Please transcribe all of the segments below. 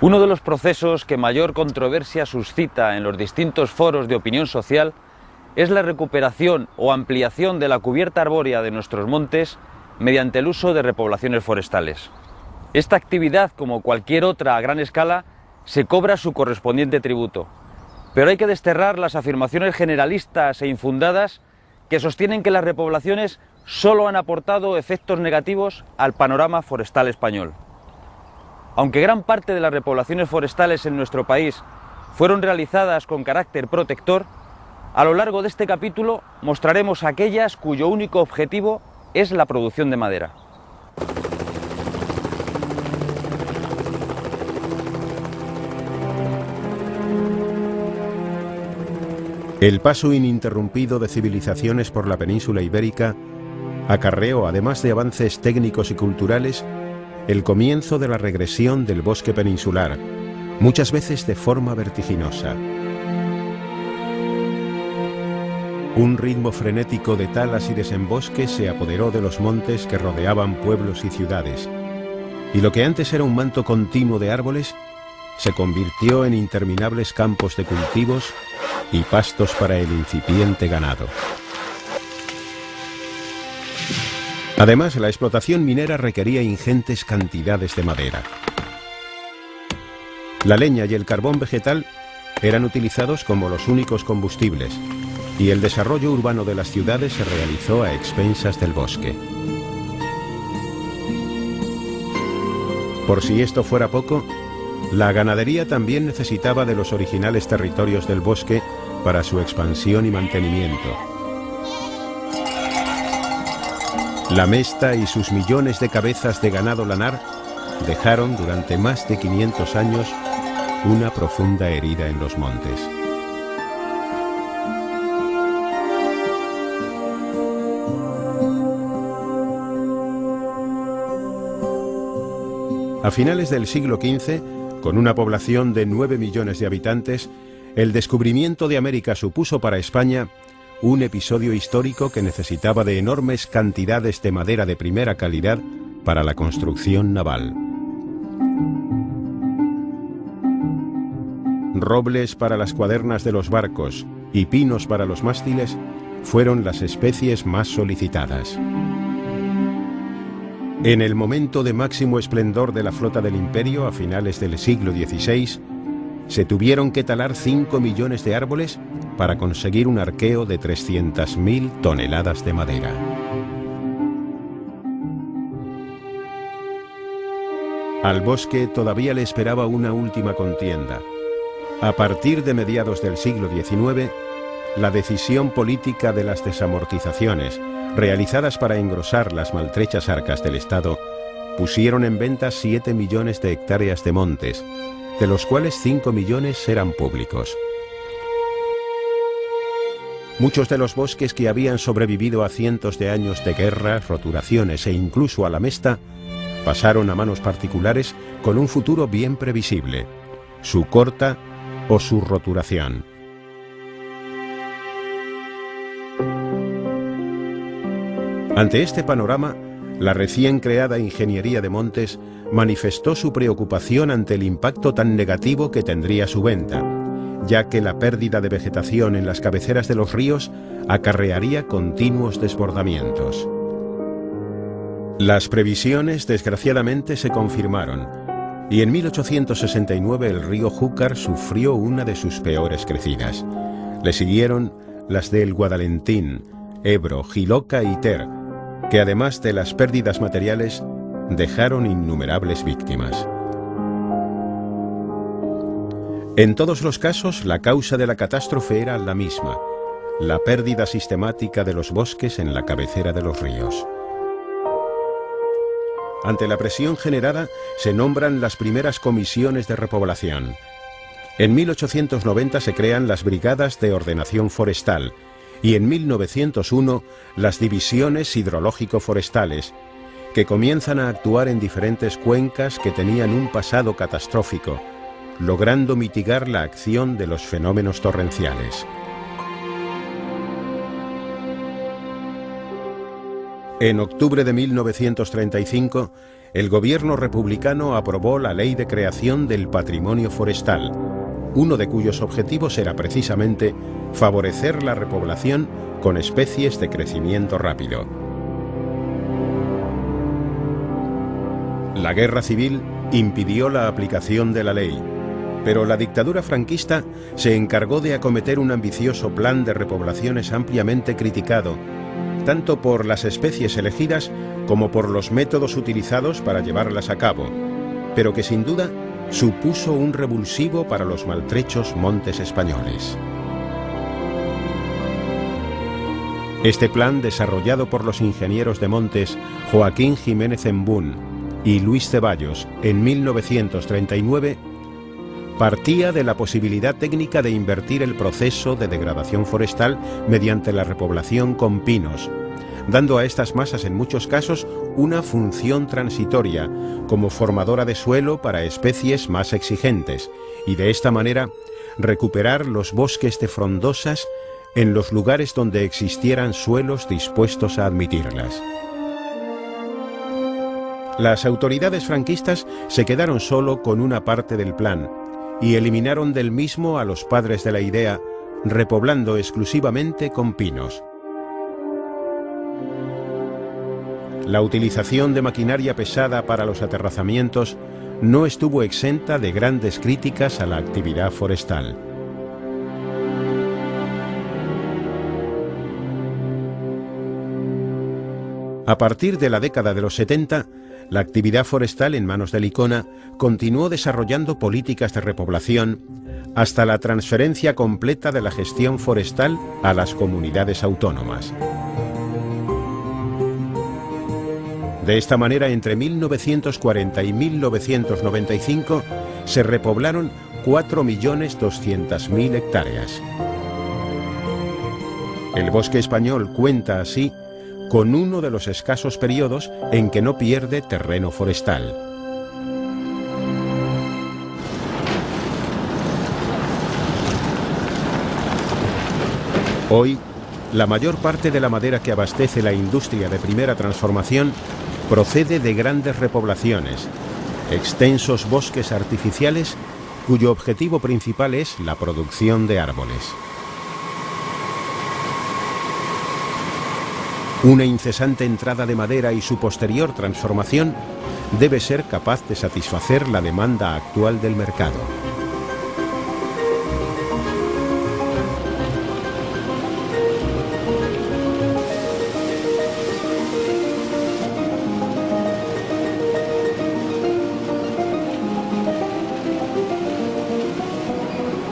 Uno de los procesos que mayor controversia suscita en los distintos foros de opinión social es la recuperación o ampliación de la cubierta arbórea de nuestros montes mediante el uso de repoblaciones forestales. Esta actividad, como cualquier otra a gran escala, se cobra su correspondiente tributo, pero hay que desterrar las afirmaciones generalistas e infundadas que sostienen que las repoblaciones solo han aportado efectos negativos al panorama forestal español. Aunque gran parte de las repoblaciones forestales en nuestro país fueron realizadas con carácter protector, a lo largo de este capítulo mostraremos aquellas cuyo único objetivo es la producción de madera. El paso ininterrumpido de civilizaciones por la península ibérica acarreó, además de avances técnicos y culturales, el comienzo de la regresión del bosque peninsular, muchas veces de forma vertiginosa. Un ritmo frenético de talas y desembosques se apoderó de los montes que rodeaban pueblos y ciudades, y lo que antes era un manto continuo de árboles se convirtió en interminables campos de cultivos y pastos para el incipiente ganado. Además, la explotación minera requería ingentes cantidades de madera. La leña y el carbón vegetal eran utilizados como los únicos combustibles, y el desarrollo urbano de las ciudades se realizó a expensas del bosque. Por si esto fuera poco, la ganadería también necesitaba de los originales territorios del bosque para su expansión y mantenimiento. La mesta y sus millones de cabezas de ganado lanar dejaron durante más de 500 años una profunda herida en los montes. A finales del siglo XV, con una población de 9 millones de habitantes, el descubrimiento de América supuso para España un episodio histórico que necesitaba de enormes cantidades de madera de primera calidad para la construcción naval. Robles para las cuadernas de los barcos y pinos para los mástiles fueron las especies más solicitadas. En el momento de máximo esplendor de la flota del Imperio, a finales del siglo XVI, se tuvieron que talar 5 millones de árboles para conseguir un arqueo de 300.000 toneladas de madera. Al bosque todavía le esperaba una última contienda. A partir de mediados del siglo XIX, la decisión política de las desamortizaciones, realizadas para engrosar las maltrechas arcas del Estado, pusieron en venta 7 millones de hectáreas de montes, de los cuales 5 millones eran públicos. Muchos de los bosques que habían sobrevivido a cientos de años de guerras, roturaciones e incluso a la mesta, pasaron a manos particulares con un futuro bien previsible: su corta o su roturación. Ante este panorama, la recién creada Ingeniería de Montes manifestó su preocupación ante el impacto tan negativo que tendría su venta, ya que la pérdida de vegetación en las cabeceras de los ríos acarrearía continuos desbordamientos. Las previsiones, desgraciadamente, se confirmaron, y en 1869 el río Júcar sufrió una de sus peores crecidas. Le siguieron las del Guadalentín, Ebro, Jiloca y Ter, que además de las pérdidas materiales, dejaron innumerables víctimas. En todos los casos, la causa de la catástrofe era la misma: la pérdida sistemática de los bosques en la cabecera de los ríos. Ante la presión generada, se nombran las primeras comisiones de repoblación. En 1890 se crean las Brigadas de Ordenación Forestal, y en 1901 las Divisiones Hidrológico-Forestales, que comienzan a actuar en diferentes cuencas que tenían un pasado catastrófico, logrando mitigar la acción de los fenómenos torrenciales. En octubre de 1935, el gobierno republicano aprobó la Ley de Creación del Patrimonio Forestal, uno de cuyos objetivos era precisamente favorecer la repoblación con especies de crecimiento rápido. La guerra civil impidió la aplicación de la ley, pero la dictadura franquista se encargó de acometer un ambicioso plan de repoblaciones ampliamente criticado, tanto por las especies elegidas como por los métodos utilizados para llevarlas a cabo, pero que sin duda supuso un revulsivo para los maltrechos montes españoles. Este plan, desarrollado por los ingenieros de montes Joaquín Jiménez Embún y Luis Ceballos en 1939, partía de la posibilidad técnica de invertir el proceso de degradación forestal mediante la repoblación con pinos, dando a estas masas en muchos casos una función transitoria como formadora de suelo para especies más exigentes y de esta manera recuperar los bosques de frondosas en los lugares donde existieran suelos dispuestos a admitirlas. Las autoridades franquistas se quedaron solo con una parte del plan y eliminaron del mismo a los padres de la idea, repoblando exclusivamente con pinos. La utilización de maquinaria pesada para los aterrazamientos no estuvo exenta de grandes críticas a la actividad forestal. A partir de la década de los 70, la actividad forestal en manos de Licona continuó desarrollando políticas de repoblación hasta la transferencia completa de la gestión forestal a las comunidades autónomas. De esta manera, entre 1940 y 1995 se repoblaron 4.200.000 hectáreas. El bosque español cuenta así con uno de los escasos periodos en que no pierde terreno forestal. Hoy, la mayor parte de la madera que abastece la industria de primera transformación procede de grandes repoblaciones, extensos bosques artificiales cuyo objetivo principal es la producción de árboles. Una incesante entrada de madera y su posterior transformación debe ser capaz de satisfacer la demanda actual del mercado.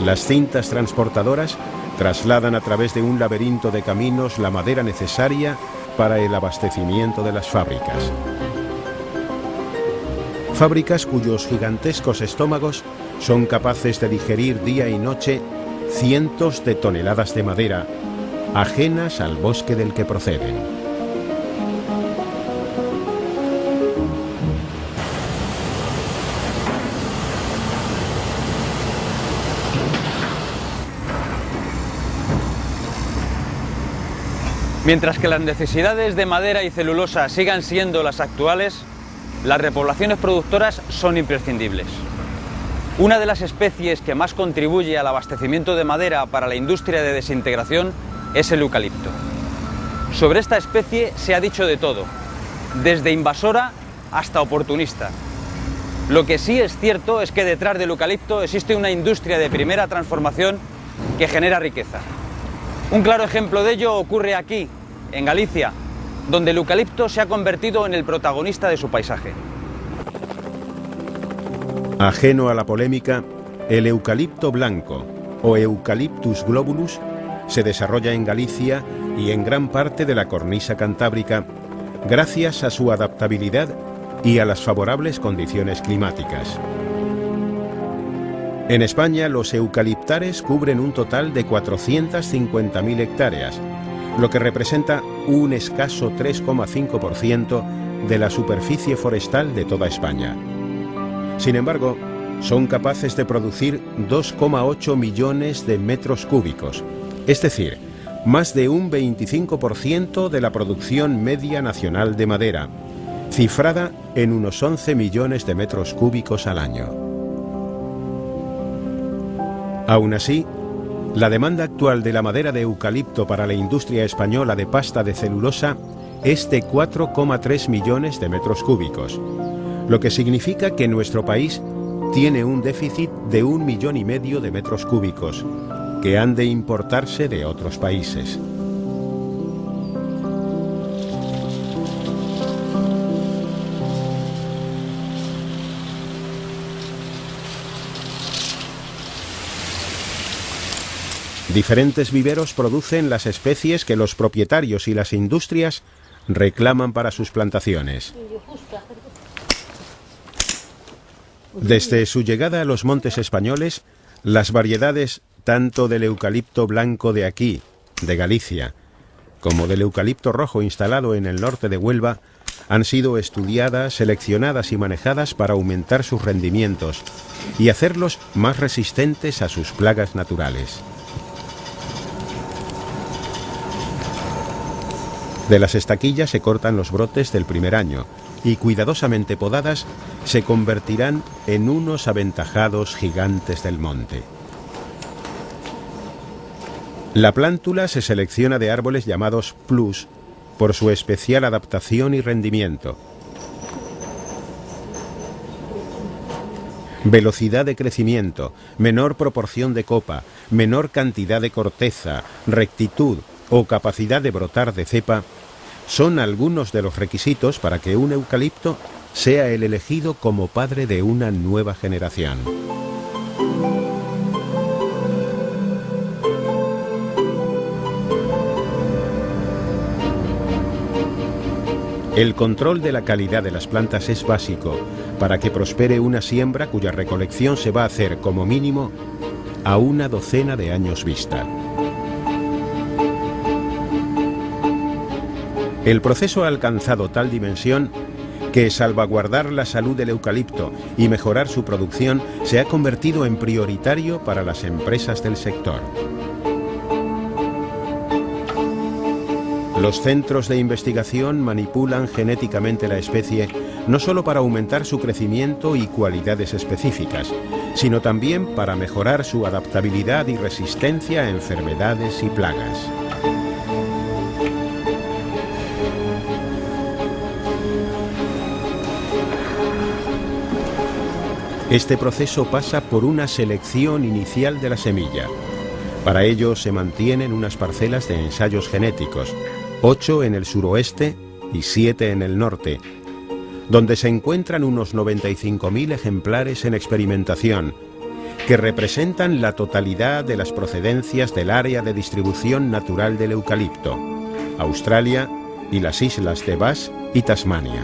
Las cintas transportadoras trasladan a través de un laberinto de caminos la madera necesaria para el abastecimiento de las fábricas. Fábricas cuyos gigantescos estómagos son capaces de digerir día y noche cientos de toneladas de madera, ajenas al bosque del que proceden. Mientras que las necesidades de madera y celulosa sigan siendo las actuales, las repoblaciones productoras son imprescindibles. Una de las especies que más contribuye al abastecimiento de madera para la industria de desintegración es el eucalipto. Sobre esta especie se ha dicho de todo, desde invasora hasta oportunista. Lo que sí es cierto es que detrás del eucalipto existe una industria de primera transformación que genera riqueza. Un claro ejemplo de ello ocurre aquí, en Galicia, donde el eucalipto se ha convertido en el protagonista de su paisaje. Ajeno a la polémica, el eucalipto blanco, o Eucalyptus globulus, se desarrolla en Galicia y en gran parte de la cornisa cantábrica, gracias a su adaptabilidad y a las favorables condiciones climáticas. En España, los eucaliptares cubren un total de 450.000 hectáreas, lo que representa un escaso 3,5% de la superficie forestal de toda España. Sin embargo, son capaces de producir 2,8 millones de metros cúbicos, es decir, más de un 25% de la producción media nacional de madera, cifrada en unos 11 millones de metros cúbicos al año. Aún así, la demanda actual de la madera de eucalipto para la industria española de pasta de celulosa es de 4,3 millones de metros cúbicos, lo que significa que nuestro país tiene un déficit de 1,5 millones de metros cúbicos, que han de importarse de otros países. Diferentes viveros producen las especies que los propietarios y las industrias reclaman para sus plantaciones. Desde su llegada a los montes españoles, las variedades tanto del eucalipto blanco de aquí, de Galicia, como del eucalipto rojo instalado en el norte de Huelva, han sido estudiadas, seleccionadas y manejadas para aumentar sus rendimientos y hacerlos más resistentes a sus plagas naturales. De las estaquillas se cortan los brotes del primer año y, cuidadosamente podadas, se convertirán en unos aventajados gigantes del monte. La plántula se selecciona de árboles llamados plus por su especial adaptación y rendimiento. Velocidad de crecimiento, menor proporción de copa, menor cantidad de corteza, rectitud o capacidad de brotar de cepa son algunos de los requisitos para que un eucalipto sea el elegido como padre de una nueva generación. El control de la calidad de las plantas es básico para que prospere una siembra cuya recolección se va a hacer como mínimo a una docena de años vista. El proceso ha alcanzado tal dimensión que salvaguardar la salud del eucalipto y mejorar su producción se ha convertido en prioritario para las empresas del sector. Los centros de investigación manipulan genéticamente la especie no solo para aumentar su crecimiento y cualidades específicas, sino también para mejorar su adaptabilidad y resistencia a enfermedades y plagas. Este proceso pasa por una selección inicial de la semilla. Para ello se mantienen unas parcelas de ensayos genéticos, 8 en el suroeste y 7 en el norte, donde se encuentran unos 95.000 ejemplares en experimentación, que representan la totalidad de las procedencias del área de distribución natural del eucalipto, Australia y las islas de Bass y Tasmania.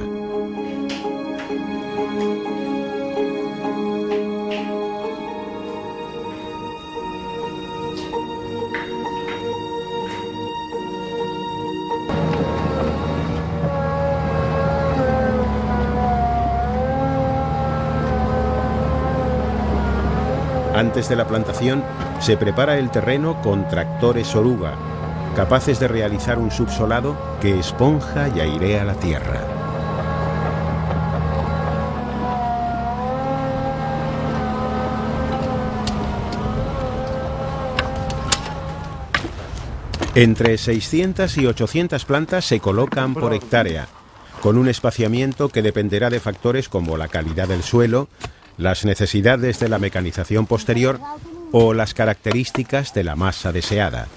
Antes de la plantación, se prepara el terreno con tractores oruga, capaces de realizar un subsolado que esponja y airea la tierra. Entre 600 y 800 plantas se colocan por hectárea, con un espaciamiento que dependerá de factores como la calidad del suelo, las necesidades de la mecanización posterior o las características de la masa deseada.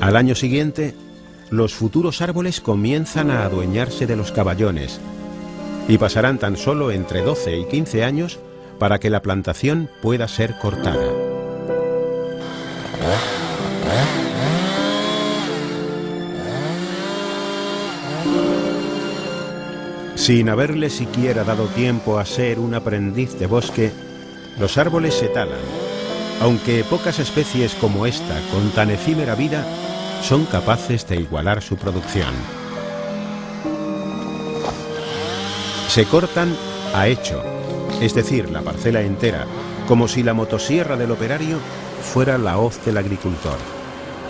Al año siguiente, los futuros árboles comienzan a adueñarse de los caballones y pasarán tan solo entre 12 y 15 años para que la plantación pueda ser cortada. Sin haberle siquiera dado tiempo a ser un aprendiz de bosque, los árboles se talan aunque pocas especies como esta, con tan efímera vida, son capaces de igualar su producción. Se cortan a hecho, es decir, la parcela entera, como si la motosierra del operario fuera la hoz del agricultor.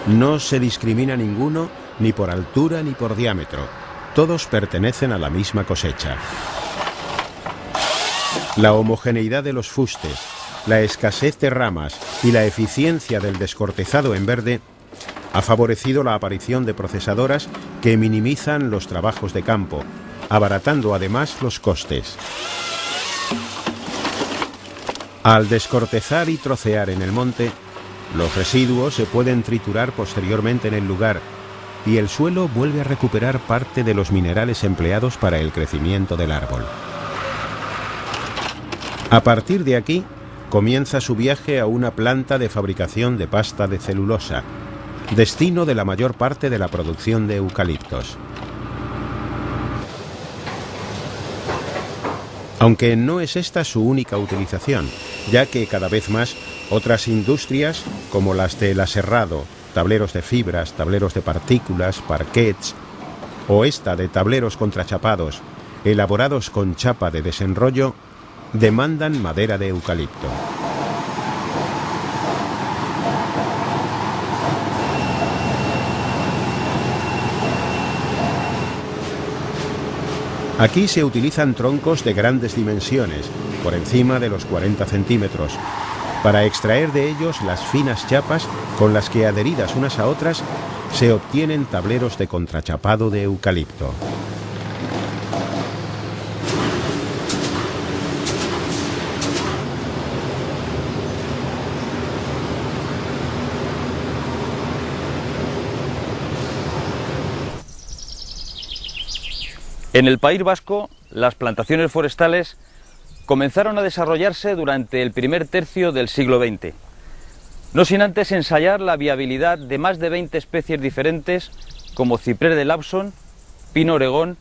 No se discrimina ninguno, ni por altura ni por diámetro. Todos pertenecen a la misma cosecha. La homogeneidad de los fustes, la escasez de ramas y la eficiencia del descortezado en verde ha favorecido la aparición de procesadoras que minimizan los trabajos de campo, abaratando además los costes. Al descortezar y trocear en el monte, los residuos se pueden triturar posteriormente en el lugar y el suelo vuelve a recuperar parte de los minerales empleados para el crecimiento del árbol. A partir de aquí, comienza su viaje a una planta de fabricación de pasta de celulosa, destino de la mayor parte de la producción de eucaliptos. Aunque no es esta su única utilización, ya que cada vez más otras industrias, como las del aserrado, tableros de fibras, tableros de partículas, parquets, o esta de tableros contrachapados, elaborados con chapa de desenrollo, demandan madera de eucalipto. Aquí se utilizan troncos de grandes dimensiones, por encima de los 40 centímetros, para extraer de ellos las finas chapas con las que, adheridas unas a otras, se obtienen tableros de contrachapado de eucalipto. En el País Vasco, las plantaciones forestales comenzaron a desarrollarse durante el primer tercio del siglo XX, no sin antes ensayar la viabilidad de más de 20 especies diferentes como ciprés de Lawson, pino oregón,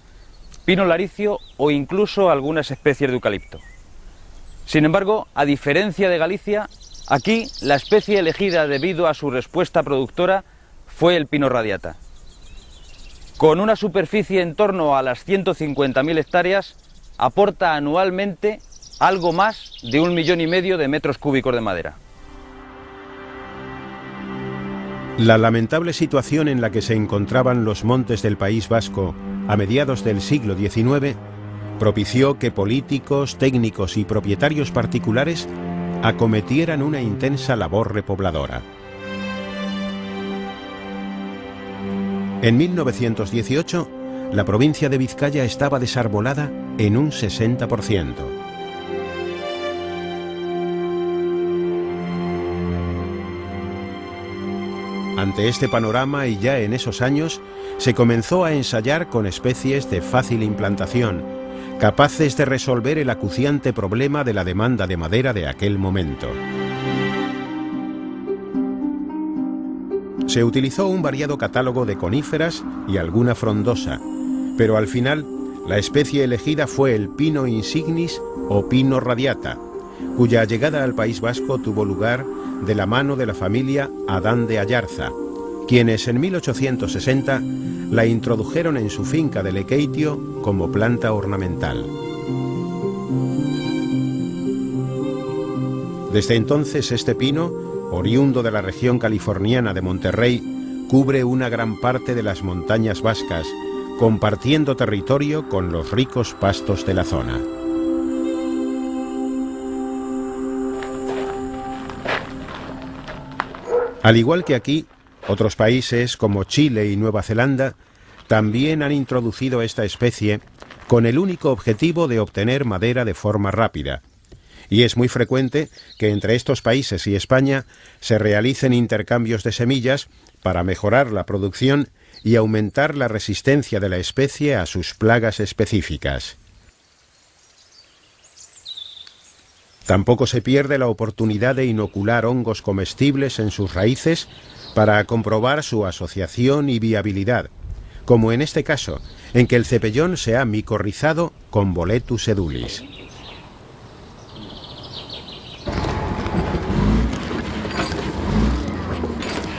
pino laricio o incluso algunas especies de eucalipto. Sin embargo, a diferencia de Galicia, aquí la especie elegida debido a su respuesta productora fue el pino radiata. Con una superficie en torno a las 150.000 hectáreas, aporta anualmente algo más de 1,5 millones de metros cúbicos de madera. La lamentable situación en la que se encontraban los montes del País Vasco a mediados del siglo XIX propició que políticos, técnicos y propietarios particulares acometieran una intensa labor repobladora. En 1918, la provincia de Vizcaya estaba desarbolada en un 60%. Ante este panorama y ya en esos años, se comenzó a ensayar con especies de fácil implantación, capaces de resolver el acuciante problema de la demanda de madera de aquel momento. Se utilizó un variado catálogo de coníferas y alguna frondosa, pero al final la especie elegida fue el pino insignis o pino radiata, cuya llegada al País Vasco tuvo lugar de la mano de la familia Adán de Ayarza, quienes en 1860 la introdujeron en su finca de Lequeitio como planta ornamental. Desde entonces este pino, oriundo de la región californiana de Monterrey, cubre una gran parte de las montañas vascas, compartiendo territorio con los ricos pastos de la zona. Al igual que aquí, otros países como Chile y Nueva Zelanda también han introducido esta especie con el único objetivo de obtener madera de forma rápida. Y es muy frecuente que entre estos países y España se realicen intercambios de semillas para mejorar la producción y aumentar la resistencia de la especie a sus plagas específicas. Tampoco se pierde la oportunidad de inocular hongos comestibles en sus raíces para comprobar su asociación y viabilidad, como en este caso, en que el cepellón se ha micorrizado con Boletus edulis.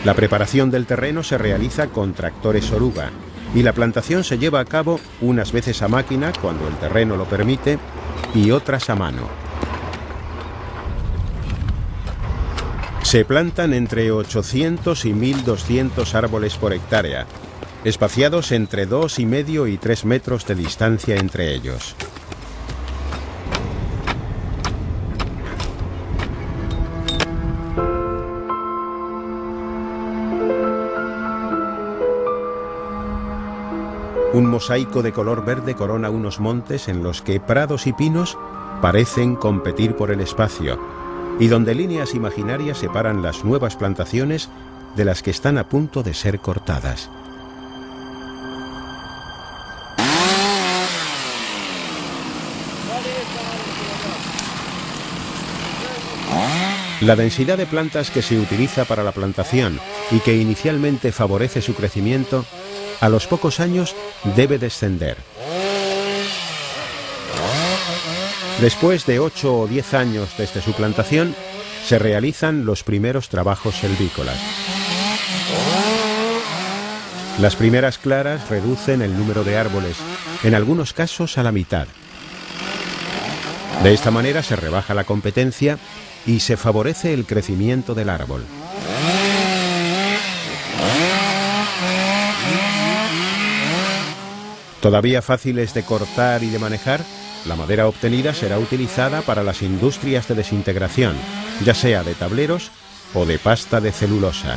La preparación del terreno se realiza con tractores oruga y la plantación se lleva a cabo unas veces a máquina cuando el terreno lo permite y otras a mano. Se plantan entre 800 y 1200 árboles por hectárea, espaciados entre 2,5 y 3 metros de distancia entre ellos. Un mosaico de color verde corona unos montes en los que prados y pinos parecen competir por el espacio y donde líneas imaginarias separan las nuevas plantaciones de las que están a punto de ser cortadas. La densidad de plantas que se utiliza para la plantación y que inicialmente favorece su crecimiento, a los pocos años debe descender. Después de 8 o 10 años desde su plantación, se realizan los primeros trabajos silvícolas. Las primeras claras reducen el número de árboles, en algunos casos a la mitad. De esta manera se rebaja la competencia y se favorece el crecimiento del árbol. Todavía fáciles de cortar y de manejar, la madera obtenida será utilizada para las industrias de desintegración, ya sea de tableros o de pasta de celulosa.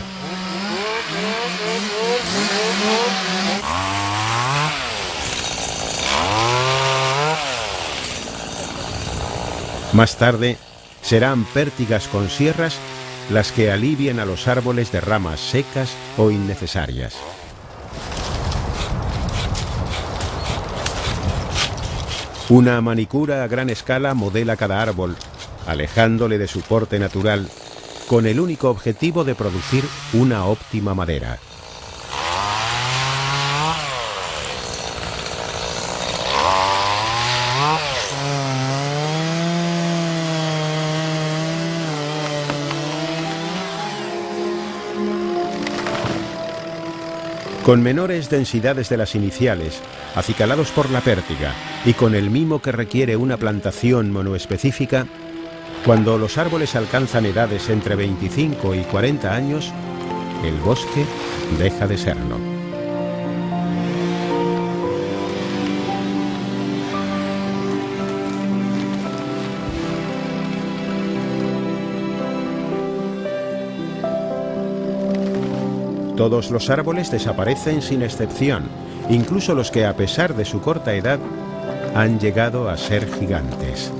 Más tarde, serán pértigas con sierras las que alivien a los árboles de ramas secas o innecesarias. Una manicura a gran escala modela cada árbol, alejándole de su porte natural, con el único objetivo de producir una óptima madera. Con menores densidades de las iniciales, acicalados por la pértiga y con el mimo que requiere una plantación monoespecífica, cuando los árboles alcanzan edades entre 25 y 40 años, el bosque deja de serlo. Todos los árboles desaparecen sin excepción, incluso los que a pesar de su corta edad han llegado a ser gigantes.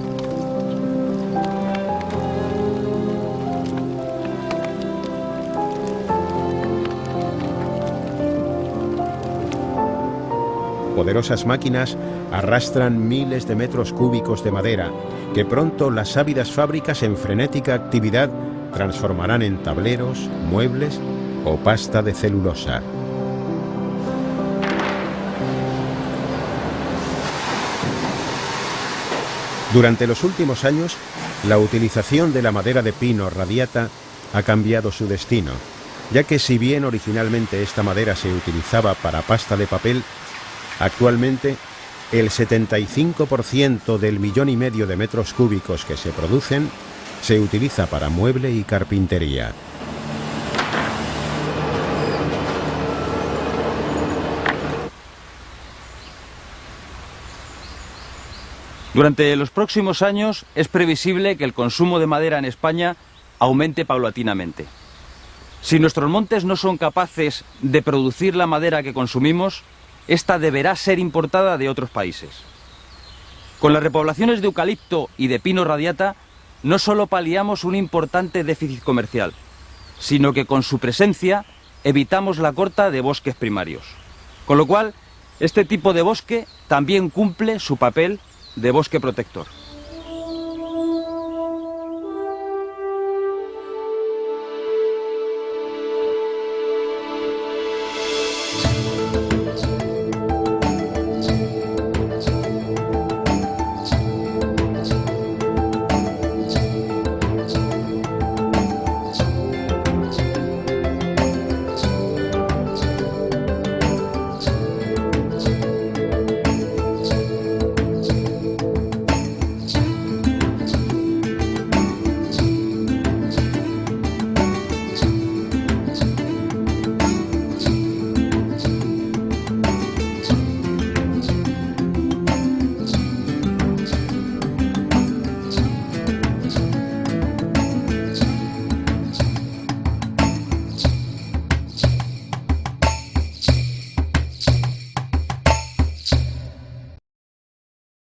Poderosas máquinas arrastran miles de metros cúbicos de madera, que pronto las ávidas fábricas en frenética actividad transformarán en tableros, muebles o pasta de celulosa. Durante los últimos años, la utilización de la madera de pino radiata ha cambiado su destino, ya que si bien originalmente esta madera se utilizaba para pasta de papel, actualmente el 75% del 1,5 millones de metros cúbicos que se producen se utiliza para mueble y carpintería. Durante los próximos años es previsible que el consumo de madera en España aumente paulatinamente. Si nuestros montes no son capaces de producir la madera que consumimos, esta deberá ser importada de otros países. Con las repoblaciones de eucalipto y de pino radiata, no solo paliamos un importante déficit comercial, sino que con su presencia evitamos la corta de bosques primarios. Con lo cual, este tipo de bosque también cumple su papel de bosque protector.